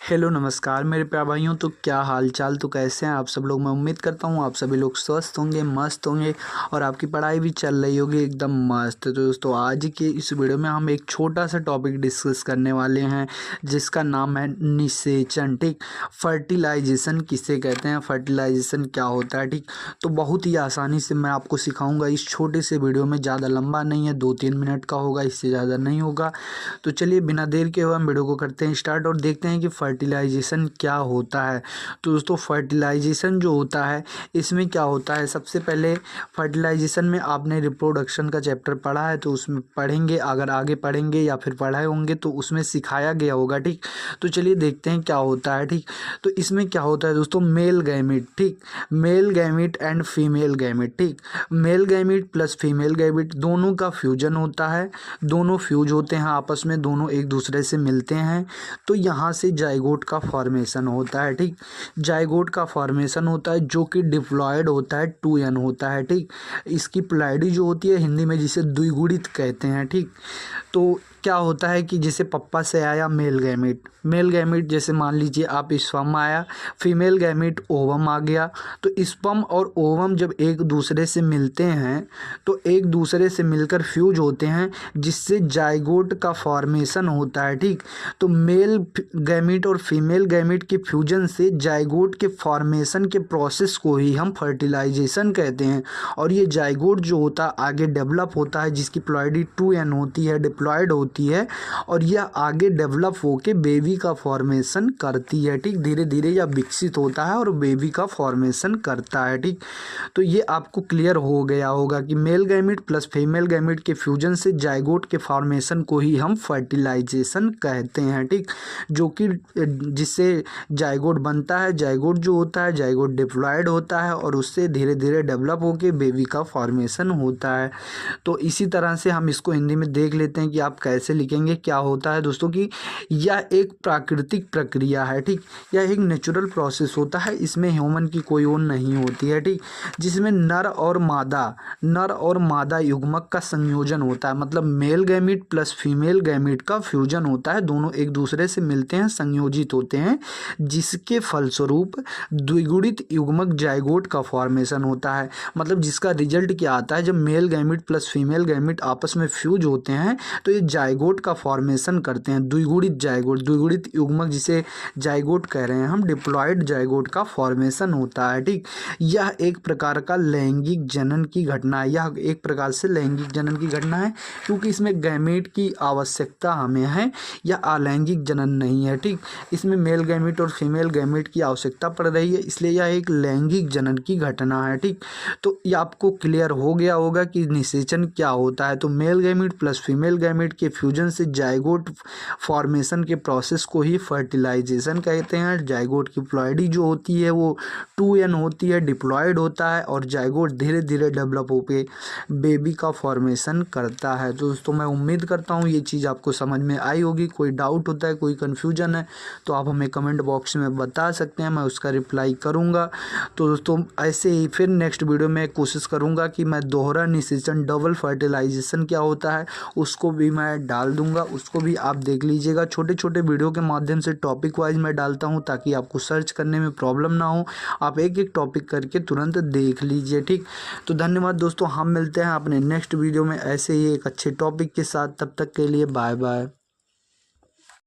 Hello नमस्कार मेरे प्यारे भाइयों। तो क्या हाल चाल, तो कैसे हैं आप सब लोग। मैं उम्मीद करता हूँ आप सभी लोग स्वस्थ होंगे, मस्त होंगे और आपकी पढ़ाई भी चल रही होगी एकदम मस्त। तो दोस्तों आज के इस वीडियो में हम एक छोटा सा टॉपिक डिस्कस करने वाले हैं जिसका नाम है निषेचन। ठीक, फर्टिलाइजेशन किसे कहते हैं, फर्टिलाइजेशन क्या होता है। ठीक, तो बहुत ही आसानी से मैं आपको सिखाऊंगा इस छोटे से वीडियो में। ज़्यादा लंबा नहीं है, 2-3 मिनट का होगा, इससे ज़्यादा नहीं होगा। तो चलिए बिना देर के हुए हम वीडियो को करते हैं स्टार्ट और देखते हैं कि फर्टिलाइजेशन क्या होता है। तो दोस्तों फर्टिलाइजेशन जो होता है इसमें क्या होता है, सबसे पहले फर्टिलाइजेशन में आपने रिप्रोडक्शन का चैप्टर पढ़ा है तो उसमें पढ़ेंगे, अगर आगे पढ़ेंगे या फिर पढ़ाए होंगे तो उसमें सिखाया गया होगा। ठीक, तो चलिए देखते हैं क्या होता है। ठीक, तो इसमें क्या होता है दोस्तों, मेल गैमीट। ठीक, male gamete and female gamete. ठीक, male gamete plus female gamete दोनों का फ्यूजन होता है, दोनों फ्यूज होते हैं आपस में, दोनों एक दूसरे से मिलते हैं तो यहाँ से जाइगोट का फॉर्मेशन होता है। ठीक, जाइगोट का फॉर्मेशन होता है जो कि डिप्लॉयड होता है, 2n होता है। ठीक, इसकी प्लाइडी जो होती है हिंदी में जिसे द्विगुणित कहते हैं। ठीक, तो क्या होता है कि जैसे पप्पा से आया मेल गैमीट, मेल गैमीट जैसे मान लीजिए आप स्पर्म आया, फीमेल गैमीट ओवम आ गया, तो स्पर्म और ओवम जब एक दूसरे से मिलते हैं तो एक दूसरे से मिलकर फ्यूज होते हैं जिससे जाइगोट का फॉर्मेशन होता है। ठीक, तो मेल गैमीट और फीमेल गैमीट के फ्यूजन से जाइगोट के फॉर्मेशन के प्रोसेस को ही हम फर्टिलाइजेशन कहते हैं। और ये जाइगोट जो होता है आगे डेवलप होता है जिसकी प्लॉइडी 2n होती है, डिप्लॉयड होती है और यह आगे डेवलप होके बेबी का फॉर्मेशन करती है। ठीक, धीरे धीरे यह विकसित होता है और बेबी का फॉर्मेशन करता है। ठीक, तो ये आपको क्लियर हो गया होगा कि mail gamete plus female gamete के फ्यूजन से जाइगोट के फॉर्मेशन को ही हम फर्टिलाइजेशन कहते हैं। ठीक, जो कि जिससे जाइगोट बनता है, जाइगोट जो होता है जाइगोट डिप्लॉयड होता है और उससे धीरे धीरे डेवलप होके बेबी का फॉर्मेशन होता है। तो इसी तरह से हम इसको हिंदी में देख लेते हैं कि आप कैसे लिखेंगे। क्या होता है दोस्तों कि यह एक प्राकृतिक प्रक्रिया है। ठीक, यह एक नेचुरल प्रोसेस होता है, इसमें ह्यूमन की कोई ओर नहीं होती है। ठीक, जिसमें नर और मादा युग्मक का संयोजन होता है, मतलब mail gamete plus female gamete का फ्यूजन होता है, दोनों एक दूसरे से मिलते हैं, संयोजित होते हैं, जिसके फलस्वरूप द्विगुणित युग्मक जाइगोट का फॉर्मेशन होता है। मतलब जिसका रिजल्ट क्या आता है, जब mail gamete plus female gamete आपस में फ्यूज होते हैं तो ये जाइगोट का फॉर्मेशन करते हैं, द्विगुणित जाइगोट, द्विगुणित युग्मक जिसे जाइगोट कह रहे हैं हम, डिप्लॉयड जाइगोट का फॉर्मेशन होता है। ठीक, यह एक प्रकार का लैंगिक जनन की घटना है, यह एक प्रकार से लैंगिक जनन की घटना है क्योंकि इसमें गैमीट की आवश्यकता हमें है, यह अलैंगिक जनन नहीं है। ठीक, इसमें मेल गैमीट और फीमेल गैमीट की आवश्यकता पड़ रही है, इसलिए यह एक लैंगिक जनन की घटना है। ठीक, तो ये आपको क्लियर हो गया होगा कि निषेचन क्या होता है। तो mail gamete plus female gamete के फ्यूजन से जाइगोट फॉर्मेशन के प्रोसेस को ही फर्टिलाइजेशन कहते हैं। जाइगोट की प्लॉइडी जो होती है वो 2n होती है, डिप्लॉयड होता है और जाइगोट धीरे धीरे डेवलप होकर बेबी का फॉर्मेशन करता है। तो दोस्तों मैं उम्मीद करता हूँ ये चीज़ आपको समझ में आई होगी। कोई डाउट होता है, कोई कन्फ्यूजन है तो आप हमें कमेंट बॉक्स में बता सकते हैं, मैं उसका रिप्लाई करूँगा। तो दोस्तों ऐसे ही फिर नेक्स्ट वीडियो में कोशिश करूँगा कि मैं दोहरा निषेचन, डबल फर्टिलाइजेशन क्या होता है उसको भी मैं डाल दूँगा, उसको भी आप देख लीजिएगा। छोटे छोटे वीडियो के माध्यम से टॉपिक वाइज मैं डालता हूँ ताकि आपको सर्च करने में प्रॉब्लम ना हो, आप एक एक टॉपिक करके तुरंत देख लीजिए। ठीक, तो धन्यवाद दोस्तों, हम मिलते हैं अपने नेक्स्ट वीडियो में ऐसे ही एक अच्छे टॉपिक के साथ। तब तक के लिए बाय बाय।